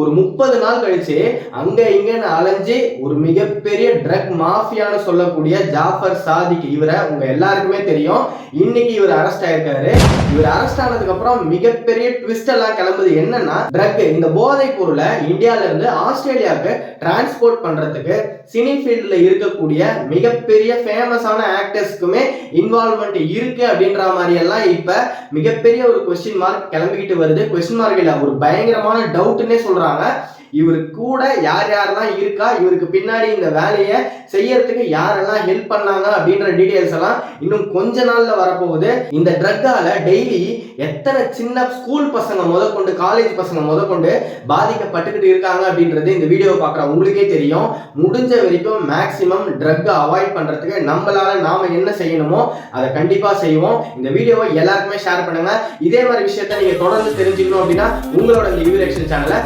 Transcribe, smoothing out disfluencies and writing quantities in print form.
ஒரு 30 நாள் கழிச்சு அங்க இங்கன்னு அலைஞ்சு ஒரு மிகப்பெரிய ட்ரக் மாஃபியான்னு சொல்லக்கூடிய ஜாஃபர் சாதிக், இவரை உங்க எல்லாருக்குமே தெரியும். இன்னைக்கு இவர் அரெஸ்ட் ஆயிருக்காரு. இவர் அரெஸ்ட் ஆனதுக்கு அப்புறம் மிகப்பெரிய ட்விஸ்ட் எல்லாம் கிளம்புது. என்னன்னா, ட்ரக் இந்த போதைப் பொருளை இந்தியால இருந்து ஆஸ்திரேலியாவுக்கு டிரான்ஸ்போர்ட் பண்றதுக்கு சினி ஃபீல்ட்ல இருக்கக்கூடிய மிகப்பெரிய ஃபேமஸான ஆக்டர்ஸ்க்குமே இன்வால்வ்மெண்ட் இருக்கு அப்படின்ற மாதிரி எல்லாம் இப்ப மிகப்பெரிய ஒரு கொஸ்டின் மார்க் கிளம்பிக்கிட்டு வருது. கொஸ்டின் மார்க் இல்ல, ஒரு பயங்கரமான டவுட்னே சொல்றாங்க. இவருக்கு கூட யார் யாரெல்லாம் இருக்கா, இவருக்கு பின்னாடி இந்த வேலையை செய்யறதுக்கு யாரெல்லாம் ஹெல்ப் பண்ணாங்க அப்படின்ற டீடைல்ஸ் எல்லாம் இன்னும் கொஞ்ச நாள்ல வரப்போகுது. இந்த ட்ரக்கால டெய்லி எத்தனை சின்ன ஸ்கூல் பசங்க முதற்கொண்டு காலேஜ் பசங்க முதற்கொண்டு பாதிக்கப்பட்டுக்கிட்டு இருக்காங்க அப்படின்றது இந்த வீடியோவை பார்க்குற உங்களுக்கே தெரியும். முடிஞ்ச வரைக்கும் மேக்சிமம் ட்ரக்கை அவாய்ட் பண்றதுக்கு நாம என்ன செய்யணுமோ அதை கண்டிப்பா செய்வோம். இந்த வீடியோவை எல்லாருக்குமே ஷேர் பண்ணுங்க. இதே மாதிரி விஷயத்த நீங்க தொடர்ந்து தெரிஞ்சுக்கணும் அப்படின்னா உங்களோட இந்த ரிவ்யூ ரியாக்ஷன் சேனலை